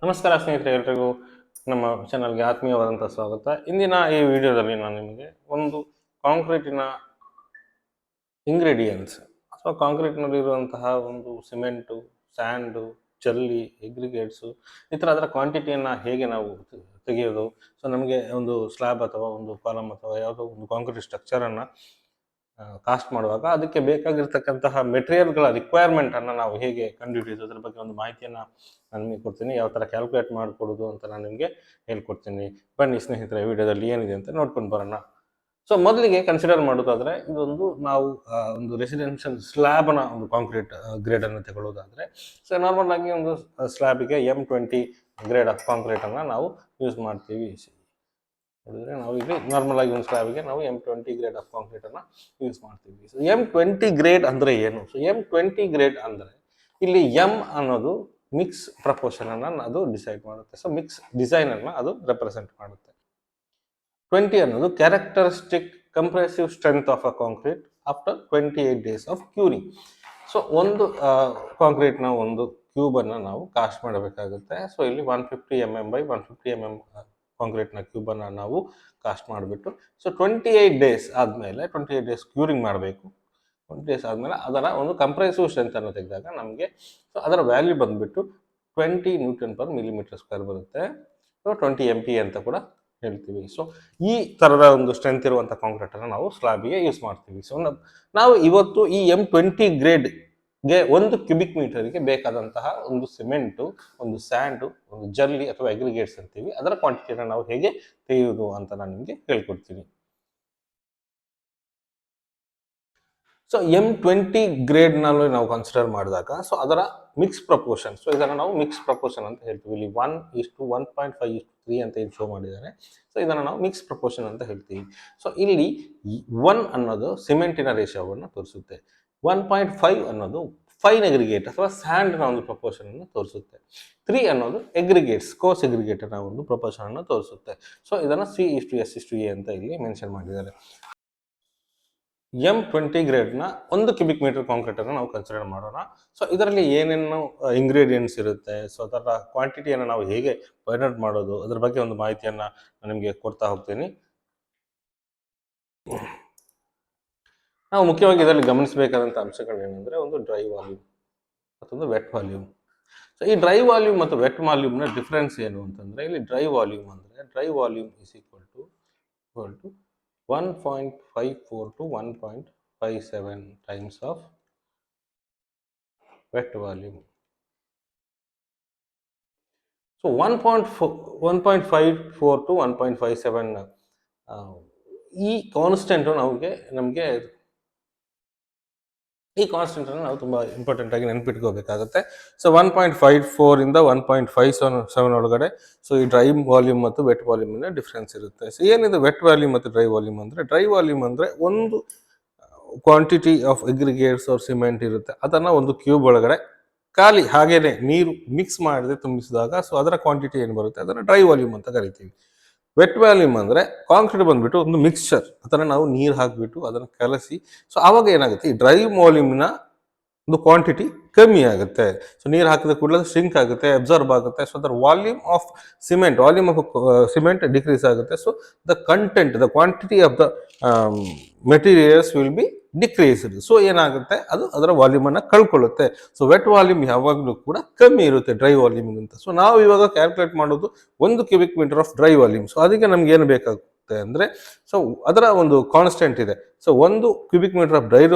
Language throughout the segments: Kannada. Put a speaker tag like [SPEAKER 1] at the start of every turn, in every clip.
[SPEAKER 1] ನಮಸ್ಕಾರ ಸ್ನೇಹಿತರೆ, ಎಲ್ರಿಗೂ ನಮ್ಮ ಚಾನಲ್ಗೆ ಆತ್ಮೀಯವಾದಂಥ ಸ್ವಾಗತ. ಇಂದಿನ ಈ ವಿಡಿಯೋದಲ್ಲಿ ನಾನು ನಿಮಗೆ ಒಂದು ಕಾಂಕ್ರೀಟಿನ ಇಂಗ್ರೀಡಿಯೆಂಟ್ಸ್ ಅಥವಾ ಕಾಂಕ್ರೀಟ್ನಲ್ಲಿರುವಂತಹ ಒಂದು ಸಿಮೆಂಟು, ಸ್ಯಾಂಡು, ಜಲ್ಲಿ, ಎಗ್ರಿಗೇಟ್ಸು ಈ ಥರ ಅದರ ಕ್ವಾಂಟಿಟಿಯನ್ನು ಹೇಗೆ ನಾವು ತೆಗೆಯೋದು. ಸೊ ನಮಗೆ ಒಂದು ಸ್ಲ್ಯಾಬ್ ಅಥವಾ ಒಂದು ಕಾಲಮ್ ಅಥವಾ ಯಾವುದೋ ಒಂದು ಕಾಂಕ್ರೀಟ್ ಸ್ಟ್ರಕ್ಚರನ್ನು ಕಾಸ್ಟ್ ಮಾಡುವಾಗ ಅದಕ್ಕೆ ಬೇಕಾಗಿರ್ತಕ್ಕಂತಹ ಮೆಟೀರಿಯಲ್ಗಳ ರಿಕ್ವೈರ್ಮೆಂಟನ್ನು ನಾವು ಹೇಗೆ ಕಂಡುಹಿಡಿಯೋದು, ಅದ್ರ ಬಗ್ಗೆ ಒಂದು ಮಾಹಿತಿಯನ್ನು ನಾನು ನಿಮಗೆ ಕೊಡ್ತೀನಿ. ಯಾವ ಥರ ಕ್ಯಾಲ್ಕುಲೇಟ್ ಮಾಡಿಕೊಡೋದು ಅಂತ ನಾನು ನಿಮಗೆ ಹೇಳ್ಕೊಡ್ತೀನಿ. ಬನ್ನಿ ಸ್ನೇಹಿತರೆ, ವಿಡಿಯೋದಲ್ಲಿ ಏನಿದೆ ಅಂತ ನೋಡ್ಕೊಂಡು ಬರೋಣ. ಸೊ ಮೊದಲಿಗೆ ಕನ್ಸಿಡರ್ ಮಾಡೋದಾದರೆ, ಇದೊಂದು ನಾವು ಒಂದು ರೆಸಿಡೆನ್ಷಿಯಲ್ ಸ್ಲ್ಯಾಬ್ನ ಒಂದು ಕಾಂಕ್ರೀಟ್ ಗ್ರೇಡನ್ನು ತಗೊಳ್ಳೋದಾದರೆ, ಸೊ ನಾರ್ಮಲ್ ಆಗಿ ಒಂದು ಸ್ಲ್ಯಾಬಿಗೆ M20 ಗ್ರೇಡ್ ಆಫ್ ಕಾಂಕ್ರೀಟನ್ನು ನಾವು ಯೂಸ್ ಮಾಡ್ತೀವಿ. ನೋಡಿದ್ರೆ ನಾವು ಇಲ್ಲಿ ನಾರ್ಮಲ್ ಆಗಿ ಒಂದು ಸ್ಲ್ಯಾಬಿಗೆ ನಾವು M20 ಗ್ರೇಡ್ ಆಫ್ ಕಾಂಕ್ರೀಟನ್ನು ಯೂಸ್ ಮಾಡ್ತೀವಿ. ಸೊ M20 ಗ್ರೇಡ್ ಅಂದರೆ ಏನು? ಸೊ M20 ಗ್ರೇಡ್ ಅಂದರೆ ಇಲ್ಲಿ M ಅನ್ನೋದು ಮಿಕ್ಸ್ ಪ್ರಪೋರ್ಷನನ್ನು ಅದು ಡಿಸೈಡ್ ಮಾಡುತ್ತೆ. ಸೊ ಮಿಕ್ಸ್ ಡಿಸೈನನ್ನು ಅದು ರೆಪ್ರೆಸೆಂಟ್ ಮಾಡುತ್ತೆ. 20 ಅನ್ನೋದು characteristic compressive strength of a concrete after 28 days of curing. So ಒಂದು ಕಾಂಕ್ರೀಟ್ನ ಒಂದು ಕ್ಯೂಬನ್ನು ನಾವು ಕಾಸ್ಟ್ ಮಾಡಬೇಕಾಗುತ್ತೆ. ಸೊ ಇಲ್ಲಿ 150 mm by 150 mm ಕಾಂಕ್ರೀಟ್ನ ಕ್ಯೂಬನ್ನು ನಾವು ಕಾಸ್ಟ್ ಮಾಡಿಬಿಟ್ಟು, ಸೊ 28 ಡೇಸ್ ಆದಮೇಲೆ 28 ಡೇಸ್ ಕ್ಯೂರಿಂಗ್ ಮಾಡಬೇಕು. 20 ಡೇಸ್ ಆದಮೇಲೆ ಅದರ ಒಂದು ಕಂಪ್ರೆಸಿವ್ ಸ್ಟ್ರೆಂತನ್ನು ತೆಗೆದಾಗ ನಮಗೆ ಸೊ ಅದರ ವ್ಯಾಲ್ಯೂ ಬಂದುಬಿಟ್ಟು 20 Nm/mm² ಬರುತ್ತೆ. ಸೊ 20 MPa ಅಂತ ಕೂಡ ಹೇಳ್ತೀವಿ. ಸೊ ಈ ಥರದ ಒಂದು ಸ್ಟ್ರೆಂತ್ ಇರುವಂಥ ಕಾಂಕ್ರೀಟನ್ನು ನಾವು ಸ್ಲ್ಯಾಬಿಗೆ ಯೂಸ್ ಮಾಡ್ತೀವಿ. ಸೊ ನಾವು ಇವತ್ತು ಈ M20 ಗ್ರೇಡ್ಗೆ 1 ಕ್ಯೂಬಿಕ್ ಮೀಟರ್ಗೆ ಬೇಕಾದಂತಹ ಒಂದು ಸಿಮೆಂಟು, ಒಂದು ಸ್ಯಾಂಡು, ಒಂದು ಜಲ್ಲಿ ಅಥವಾ ಅಗ್ರಿಗೇಟ್ಸ್ ಅಂತೀವಿ, ಅದರ ಕ್ವಾಂಟಿಟಿಯನ್ನು ನಾವು ಹೇಗೆ ತೆಗೆಯುವುದು ಅಂತ ನಾನು ನಿಮಗೆ ಹೇಳ್ಕೊಡ್ತೀನಿ. ಸೊ M20 ಗ್ರೇಡ್ನಲ್ಲಿ ನಾವು ಕನ್ಸಿಡರ್ ಮಾಡಿದಾಗ ಸೊ ಅದರ ಮಿಕ್ಸ್ ಪ್ರಪೋರ್ಷನ್, ಸೊ ಇದನ್ನು ನಾವು ಮಿಕ್ಸ್ ಪ್ರಪೋರ್ಷನ್ ಅಂತ ಹೇಳ್ತೀವಿ. ಇಲ್ಲಿ 1:1.5:3 ಅಂತ ಏನು ಶೋ ಮಾಡಿದ್ದಾರೆ. ಸೊ ಇದನ್ನು ನಾವು ಮಿಕ್ಸ್ ಪ್ರಪೋರ್ಷನ್ ಅಂತ ಹೇಳ್ತೀವಿ. ಸೊ ಇಲ್ಲಿ 1 ಅನ್ನೋದು ಸಿಮೆಂಟಿನ ರೇಷಿಯೋವನ್ನು ತೋರಿಸುತ್ತೆ. 1.5 ಅನ್ನೋದು ಫೈನ್ ಅಗ್ರಿಗೇಟ್ ಅಥವಾ ಸ್ಯಾಂಡ್ನ ಒಂದು ಪ್ರಪೋರ್ಷನ್ ಅನ್ನು ತೋರಿಸುತ್ತೆ. 3 ಅನ್ನೋದು ಎಗ್ರಿಗೇಟ್ಸ್, ಕೋರ್ಸ್ ಅಗ್ರಿಗೇಟ್ನ ಒಂದು ಪ್ರಪೋರ್ಷನ್ ಅನ್ನು ತೋರಿಸುತ್ತೆ. ಸೊ ಇದನ್ನು C:S:A ಅಂತ ಇಲ್ಲಿ ಮೆನ್ಷನ್ ಮಾಡಿದ್ದಾರೆ. M20 ಗ್ರೇಡ್ನ 1 ಕ್ಯೂಬಿಕ್ ಮೀಟರ್ ಕಾಂಕ್ರೀಟನ್ನು ನಾವು ಕನ್ಸಿಡರ್ ಮಾಡೋಣ. ಸೊ ಇದರಲ್ಲಿ ಏನೇನು ಇಂಗ್ರೀಡಿಯೆಂಟ್ಸ್ ಇರುತ್ತೆ, ಸೊ ಅದರ ಕ್ವಾಂಟಿಟಿಯನ್ನು ನಾವು ಹೇಗೆ ಫೈಂಡ್ ಔಟ್ ಮಾಡೋದು, ಅದರ ಬಗ್ಗೆ ಒಂದು ಮಾಹಿತಿಯನ್ನು ನಿಮಗೆ ಕೊಡ್ತಾ ಹೋಗ್ತೀನಿ. ನಾವು ಮುಖ್ಯವಾಗಿ ಇದರಲ್ಲಿ ಗಮನಿಸಬೇಕಾದಂಥ ಅಂಶಗಳೇನೆಂದರೆ, ಒಂದು ಡ್ರೈ ವಾಲ್ಯೂಮ್ ಮತ್ತೊಂದು ವೆಟ್ ವಾಲ್ಯೂಮ್. ಸೊ ಈ ಡ್ರೈ ವಾಲ್ಯೂಮ್ ಮತ್ತು ವೆಟ್ ವಾಲ್ಯೂಮ್ನ ಡಿಫ್ರೆನ್ಸ್ ಏನು ಅಂತಂದರೆ, ಇಲ್ಲಿ dry volume is equal to 1.54 to 1.57 times of wet volume. So 1.54 to 1.57 ಈ ಕಾನ್ಸ್ಟೆಂಟು ನಮಗೆ ಈ ಕಾನ್ಸ್ಟೆಂಟನ್ನು ನಾವು ತುಂಬ ಇಂಪಾರ್ಟೆಂಟ್ ಆಗಿ ನೆನಪಿಟ್ಕೋಬೇಕಾಗುತ್ತೆ. ಸೊ 1.54 ಇಂದ 1.57 ಒಳಗಡೆ ಸೊ ಈ ಡ್ರೈ ವಾಲ್ಯೂಮ್ ಮತ್ತು ವೆಟ್ ವಾಲ್ಯೂಮಿನ ಡಿಫ್ರೆನ್ಸ್ ಇರುತ್ತೆ. ಸೊ ಏನಿದೆ ವೆಟ್ ವಾಲ್ಯೂಮ್ ಮತ್ತು ಡ್ರೈ ವಾಲ್ಯೂಮ್ ಅಂದರೆ, ಡ್ರೈ ವಾಲ್ಯೂಮ್ ಅಂದರೆ ಒಂದು quantity of aggregates or cement ಇರುತ್ತೆ, ಅದನ್ನು ಒಂದು ಕ್ಯೂಬ್ ಒಳಗಡೆ ಖಾಲಿ ಹಾಗೇನೆ ನೀರು ಮಿಕ್ಸ್ ಮಾಡದೆ ತುಂಬಿಸಿದಾಗ ಸೊ ಅದರ ಕ್ವಾಂಟಿಟಿ ಏನು ಬರುತ್ತೆ ಅದನ್ನು ಡ್ರೈ ವಾಲ್ಯೂಮ್ ಅಂತ ಕರಿತೀವಿ. ವೆಟ್ ವಾಲ್ಯೂಮ್ ಅಂದರೆ ಕಾಂಕ್ರೀಟ್ ಬಂದ್ಬಿಟ್ಟು ಒಂದು ಮಿಕ್ಸ್ಚರ್, ಅದನ್ನು ನಾವು ನೀರು ಹಾಕಿಬಿಟ್ಟು ಅದನ್ನು ಕಲಸಿ ಸೊ ಆವಾಗ ಏನಾಗುತ್ತೆ, ಈ ಡ್ರೈ ವಾಲ್ಯೂಮ್ನ ಒಂದು ಕ್ವಾಂಟಿಟಿ ಕಮ್ಮಿ ಆಗುತ್ತೆ. ಸೊ ನೀರು ಹಾಕಿದ ಕೂಡಲೇ ಶಿಂಕ್ ಆಗುತ್ತೆ, ಅಬ್ಸರ್ವ್ ಆಗುತ್ತೆ. ಸೊ ಅದರ ವಾಲ್ಯೂಮ್ ಆಫ್ ಸಿಮೆಂಟ್ ಡಿಕ್ರೀಸ್ ಆಗುತ್ತೆ. So the quantity of the materials will be decreased. So ಏನಾಗುತ್ತೆ, ಅದು ಅದರ ವಾಲ್ಯೂಮನ್ನು ಕಳ್ಕೊಳ್ಳುತ್ತೆ. ಸೊ ವೆಟ್ ವಾಲ್ಯೂಮ್ ಯಾವಾಗಲೂ ಕೂಡ ಕಮ್ಮಿ ಇರುತ್ತೆ ಡ್ರೈ ವಾಲ್ಯೂಮ್ಗಿಂತ. ಸೊ ನಾವು ಇವಾಗ ಕ್ಯಾಲ್ಕುಲೇಟ್ ಮಾಡೋದು 1 cubic metre of dry volume. So ಅದಕ್ಕೆ ನಮ್ಗೆ ಏನು ಬೇಕಾಗುತ್ತೆ ಅಂದರೆ, ಸೊ ಅದರ ಒಂದು ಕಾನ್ಸ್ಟೆಂಟ್ ಇದೆ. So 1 cubic metre of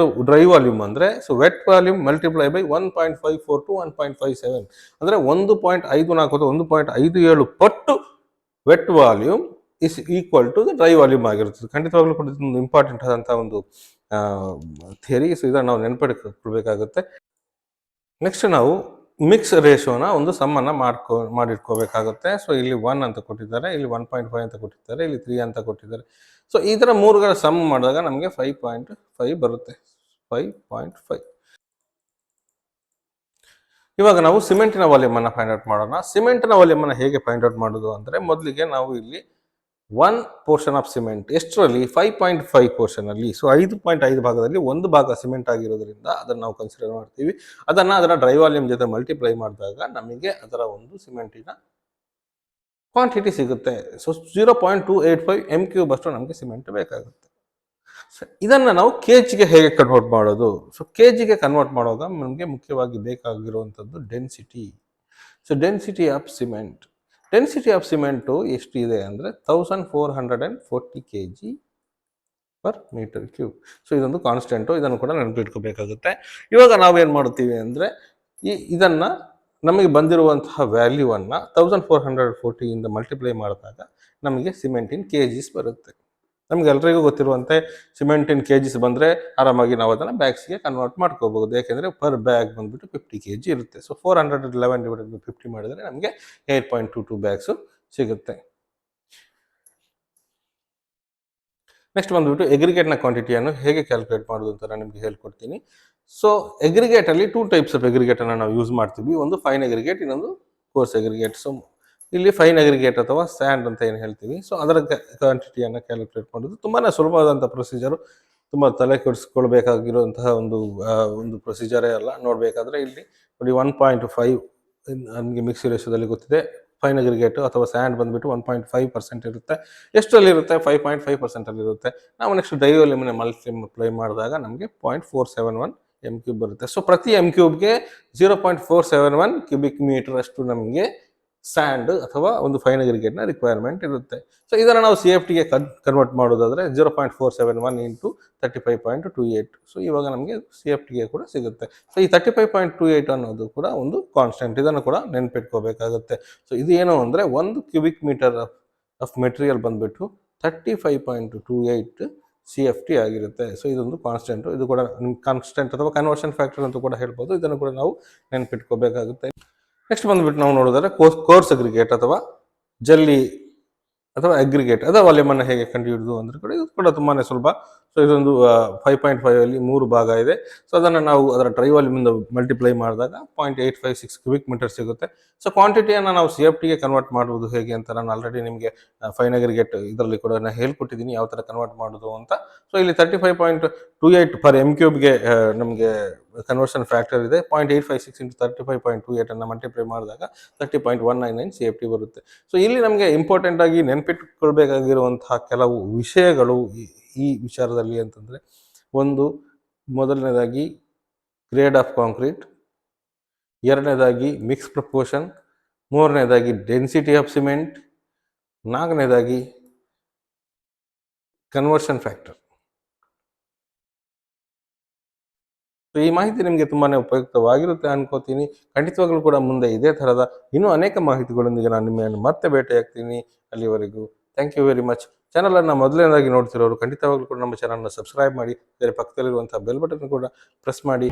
[SPEAKER 1] dry volume ಅಂದರೆ so wet volume multiply by 1.54 to 1.57 ಅಂದರೆ 1.54 ಅಥವಾ 1.57 ಪಟ್ಟು wet volume is equal to the dry volume ಆಗಿರುತ್ತದೆ. ಖಂಡಿತವಾಗ್ಲೂ ಕೂಡ ಒಂದು ಇಂಪಾರ್ಟೆಂಟ್ ಆದಂಥ ಒಂದು ಥಿಯರಿ. ಸೊ ಇದನ್ನು ನಾವು ನೆನಪಿಟ್ಕೊಳ್ಬೇಕಾಗುತ್ತೆ. ನೆಕ್ಸ್ಟ್ ನಾವು ಮಿಕ್ಸ್ ರೇಷಿಯೋನ ಒಂದು ಸಮ್ಮನ್ನು ಮಾಡಿಟ್ಕೋಬೇಕಾಗುತ್ತೆ. ಸೊ ಇಲ್ಲಿ 1 ಅಂತ ಕೊಟ್ಟಿದ್ದಾರೆ, ಇಲ್ಲಿ 1.5 ಅಂತ ಕೊಟ್ಟಿದ್ದಾರೆ, ಇಲ್ಲಿ 3 ಅಂತ ಕೊಟ್ಟಿದ್ದಾರೆ. ಸೊ ಈ ಥರ ಮೂರುಗಳ ಸಮ್ ಮಾಡಿದಾಗ ನಮಗೆ 5.5 ಬರುತ್ತೆ. 5.5. ಇವಾಗ ನಾವು ಸಿಮೆಂಟಿನ ವಾಲ್ಯೂಮನ್ನು ಫೈಂಡ್ ಔಟ್ ಮಾಡೋಣ. ಸಿಮೆಂಟಿನ ವಾಲ್ಯೂಮನ್ನು ಹೇಗೆ ಫೈಂಡ್ ಔಟ್ ಮಾಡೋದು ಅಂದರೆ, ಮೊದಲಿಗೆ ನಾವು ಇಲ್ಲಿ 1 ಪೋರ್ಷನ್ ಆಫ್ ಸಿಮೆಂಟ್ ಎಷ್ಟರಲ್ಲಿ 5.5 ಪೋರ್ಷನಲ್ಲಿ, ಸೊ 5.5 ಭಾಗದಲ್ಲಿ ಒಂದು ಭಾಗ ಸಿಮೆಂಟ್ ಆಗಿರೋದ್ರಿಂದ ಅದನ್ನು ನಾವು ಕನ್ಸಿಡರ್ ಮಾಡ್ತೀವಿ. ಅದರ ಡ್ರೈ ವಾಲ್ಯೂಮ್ ಜೊತೆ ಮಲ್ಟಿಪ್ಲೈ ಮಾಡಿದಾಗ ನಮಗೆ ಅದರ ಒಂದು ಸಿಮೆಂಟಿನ ಕ್ವಾಂಟಿಟಿ ಸಿಗುತ್ತೆ. ಸೊ 0.285 m³ ಅಷ್ಟು ನಮಗೆ ಸಿಮೆಂಟ್ ಬೇಕಾಗುತ್ತೆ. ಇದನ್ನು ನಾವು ಕೆಜಿಗೆ ಹೇಗೆ ಕನ್ವರ್ಟ್ ಮಾಡೋದು? ಸೊ ಕೆಜಿಗೆ ಕನ್ವರ್ಟ್ ಮಾಡುವಾಗ ನಮಗೆ ಮುಖ್ಯವಾಗಿ ಬೇಕಾಗಿರುವಂಥದ್ದು density. So density of cement. Density of cement ಎಷ್ಟಿದೆ ಅಂದರೆ 1440 kg per metre cube. So ಇದೊಂದು ಕಾನ್ಸ್ಟೆಂಟು, ಇದನ್ನು ಕೂಡ ನೆನಪಿಟ್ಕೋಬೇಕಾಗುತ್ತೆ. ಇವಾಗ ನಾವೇನು ಮಾಡ್ತೀವಿ ಅಂದರೆ ಇದನ್ನು ನಮಗೆ ಬಂದಿರುವಂತಹ ವ್ಯಾಲ್ಯೂವನ್ನು 1440 ಇಂದ ಮಲ್ಟಿಪ್ಲೈ ಮಾಡಿದಾಗ ನಮಗೆ ಸಿಮೆಂಟ್ ಇನ್ ಕೆಜಿಸ್ ಬರುತ್ತೆ. ನಮ್ಗೆ ಎಲ್ರಿಗೂ ಗೊತ್ತಿರುವಂತೆ ಸಿಮೆಂಟ್ ಇನ್ ಕೆಜಿಸ್ ಬಂದರೆ ಆರಾಮಾಗಿ ನಾವು ಅದನ್ನು ಬ್ಯಾಗ್ಸ್ಗೆ ಕನ್ವರ್ಟ್ ಮಾಡ್ಕೋಬಹುದು. ಯಾಕೆಂದರೆ ಪರ್ ಬ್ಯಾಗ್ ಬಂದುಬಿಟ್ಟು 50 kg ಇರುತ್ತೆ. ಸೊ 411/50 ಮಾಡಿದರೆ ನಮಗೆ 8.22 ಬ್ಯಾಗ್ಸು ಸಿಗುತ್ತೆ. ನೆಕ್ಸ್ಟ್ ಬಂದುಬಿಟ್ಟು ಎಗ್ರಿಗೇಟ್ನ ಕ್ವಾಂಟಿಟಿಯನ್ನು ಹೇಗೆ ಕ್ಯಾಲ್ಕುಲೇಟ್ ಮಾಡೋದು ಅಂತ ನಾನು ನಿಮಗೆ ಹೇಳ್ಕೊಡ್ತೀನಿ. ಸೊ ಎಗ್ರಿಗೇಟಲ್ಲಿ 2 ಟೈಪ್ಸ್ ಆಫ್ ಎಗ್ರಿಗೇಟನ್ನು ನಾವು ಯೂಸ್ ಮಾಡ್ತೀವಿ. ಒಂದು ಫೈನ್ ಎಗ್ರಿಗೇಟ್, ಇನ್ನೊಂದು ಕೋರ್ಸ್ ಎಗ್ರಿಗೇಟ್. ಸೊ ಇಲ್ಲಿ ಫೈನ್ ಎಗ್ರಿಗೇಟ್ ಅಥವಾ ಸ್ಯಾಂಡ್ ಅಂತ ಏನು ಹೇಳ್ತೀವಿ, ಸೊ ಅದರ ಕ್ವಾಂಟಿಟಿಯನ್ನು ಕ್ಯಾಲ್ಕುಲೇಟ್ ಮಾಡೋದು ತುಂಬಾ ಸುಲಭವಾದಂಥ ಪ್ರೊಸೀಜರು. ತುಂಬ ತಲೆ ಕೆಡಿಸ್ಕೊಳ್ಬೇಕಾಗಿರುವಂತಹ ಒಂದು ಪ್ರೊಸೀಜರೇ ಅಲ್ಲ. ನೋಡಬೇಕಾದ್ರೆ ಇಲ್ಲಿ ನೋಡಿ 1.5 ನಮಗೆ ಮಿಕ್ಸಿ ರೇಷಿಯೋದಲ್ಲಿ ಗೊತ್ತಿದೆ. ಫೈನ್ ಅಗ್ರಿಗೇಟು ಅಥವಾ ಸ್ಯಾಂಡ್ ಬಂದುಬಿಟ್ಟು 1.5% ಇರುತ್ತೆ. ಎಷ್ಟರಲ್ಲಿರುತ್ತೆ? 5.5% ಇರುತ್ತೆ. ನಾವು ನೆಕ್ಸ್ಟ್ ಡೈವಲ್ಯೂಮಿನ ಮಲ್ಟಿಪ್ಲೈ ಮಾಡಿದಾಗ ನಮಗೆ 0.471 m³ ಬರುತ್ತೆ. ಸೊ ಪ್ರತಿ m³ಗೆ 0.471 ಕ್ಯೂಬಿಕ್ ಮೀಟರ್ ಅಷ್ಟು ನಮಗೆ ಸ್ಯಾಂಡ್ ಅಥವಾ ಒಂದು ಫೈನ್ ಅಗ್ರಿಗೇಟ್ನ ರಿಕ್ವೈರ್ಮೆಂಟ್ ಇರುತ್ತೆ. ಸೊ ಇದನ್ನು ನಾವು CFTಗೆ ಕನ್ವರ್ಟ್ ಮಾಡೋದಾದರೆ 0.471 ಇಂಟು 35.28. ಸೊ ಇವಾಗ ನಮಗೆ CFTಗೆ ಕೂಡ ಸಿಗುತ್ತೆ. ಸೊ ಈ 35.28 ಅನ್ನೋದು ಕೂಡ ಒಂದು ಕಾನ್ಸ್ಟೆಂಟ್, ಇದನ್ನು ಕೂಡ ನೆನಪಿಟ್ಕೋಬೇಕಾಗುತ್ತೆ. ಸೊ ಇದು ಏನು ಅಂದರೆ 1 ಕ್ಯೂಬಿಕ್ ಮೀಟರ್ ಆಫ್ ಮೆಟೀರಿಯಲ್ ಬಂದುಬಿಟ್ಟು 35.28 CFT ಆಗಿರುತ್ತೆ. ಸೊ ಇದೊಂದು ಕಾನ್ಸ್ಟೆಂಟು, ಇದು ಕೂಡ ಕಾನ್ಸ್ಟೆಂಟ್ ಅಥವಾ ಕನ್ವರ್ಷನ್ ಫ್ಯಾಕ್ಟರ್ ಅಂತ ಕೂಡ ಹೇಳ್ಬೋದು. ಇದನ್ನು ಕೂಡ ನಾವು ನೆನಪಿಟ್ಕೋಬೇಕಾಗುತ್ತೆ. ನೆಕ್ಸ್ಟ್ ಬಂದುಬಿಟ್ಟು ನಾವು ನೋಡೋದಾದ್ರೆ ಕೋರ್ಸ್ ಅಗ್ರಿಗೇಟ್ ಅಥವಾ ಜಲ್ಲಿ ಅಥವಾ ಅಗ್ರಿಗೇಟ್ ಅದರ ವಾಲ್ಯೂಮನ್ನು ಹೇಗೆ ಕಂಡುಹಿಡಿದು ಅಂದರೆ ಕೂಡ ಇದು ಕೂಡ ತುಂಬಾ ಸುಲಭ. ಸೊ ಇದೊಂದು 5.5 ಅಲ್ಲಿ 3 ಭಾಗ ಇದೆ. ಸೊ ಅದನ್ನು ನಾವು ಅದರ ಡ್ರೈ ವಾಲ್ಯೂಮಿಂದ ಮಲ್ಟಿಪ್ಲೈ ಮಾಡಿದಾಗ 0.856 ಕ್ಯೂಬಿಕ್ ಮೀಟರ್ ಸಿಗುತ್ತೆ. ಸೊ ಕ್ವಾಂಟಿಟಿಯನ್ನು ನಾವು CFTಗೆ ಕನ್ವರ್ಟ್ ಮಾಡುವುದು ಹೇಗೆ ಅಂತ ನಾನು ಆಲ್ರೆಡಿ ನಿಮಗೆ ಫೈನ್ ಅಗ್ರಿಗೇಟ್ ಇದರಲ್ಲಿ ಕೂಡ ನಾನು ಹೇಳ್ಕೊಟ್ಟಿದ್ದೀನಿ ಯಾವ ಥರ ಕನ್ವರ್ಟ್ ಮಾಡೋದು ಅಂತ. ಸೊ ಇಲ್ಲಿ 35.28 ಪರ್ m³ಗೆ ನಮಗೆ ಕನ್ವರ್ಷನ್ ಫ್ಯಾಕ್ಟರ್ ಇದೆ. 0.856 ಇಂಟು 35.28 ಅನ್ನು ಮಲ್ಟಿಪ್ಲೈ ಮಾಡಿದಾಗ 30.199 CFT ಬರುತ್ತೆ. ಸೊ ಇಲ್ಲಿ ನಮಗೆ ಇಂಪಾರ್ಟೆಂಟ್ ಆಗಿ ನೆನಪಿಟ್ಟುಕೊಳ್ಬೇಕಾಗಿರುವಂತಹ ಕೆಲವು ವಿಷಯಗಳು ಈ ವಿಚಾರದಲ್ಲಿ ಅಂತಂದರೆ, ಒಂದು ಮೊದಲನೇದಾಗಿ ಗ್ರೇಡ್ ಆಫ್ ಕಾಂಕ್ರೀಟ್, ಎರಡನೇದಾಗಿ ಮಿಕ್ಸ್ ಪ್ರಪೋರ್ಷನ್, ಮೂರನೇದಾಗಿ ಡೆನ್ಸಿಟಿ ಆಫ್ ಸಿಮೆಂಟ್, ನಾಲ್ಕನೇದಾಗಿ ಕನ್ವರ್ಷನ್ ಫ್ಯಾಕ್ಟರ್. ಸೊ ಈ ಮಾಹಿತಿ ನಿಮಗೆ ತುಂಬಾ ಉಪಯುಕ್ತವಾಗಿರುತ್ತೆ ಅನ್ಕೋತೀನಿ. ಖಂಡಿತವಾಗ್ಲೂ ಕೂಡ ಮುಂದೆ ಇದೇ ಥರದ ಇನ್ನೂ ಅನೇಕ ಮಾಹಿತಿಗಳೊಂದಿಗೆ ನಾನು ನಿಮ್ಮನ್ನು ಮತ್ತೆ ಭೇಟಿಯಾಗ್ತೀನಿ. ಅಲ್ಲಿವರೆಗೂ ಥ್ಯಾಂಕ್ ಯು ವೆರಿ ಮಚ್. ಚಾನಲನ್ನು ಮೊದಲನೇದಾಗಿ ನೋಡ್ತಿರೋರು ಖಂಡಿತವಾಗ್ಲೂ ಕೂಡ ನಮ್ಮ ಚಾನಲ್ನ ಸಬ್ಸ್ಕ್ರೈಬ್ ಮಾಡಿ, ಬೇರೆ ಪಕ್ಕದಲ್ಲಿರುವಂಥ ಬೆಲ್ ಬಟನ್ ಕೂಡ ಪ್ರೆಸ್ ಮಾಡಿ.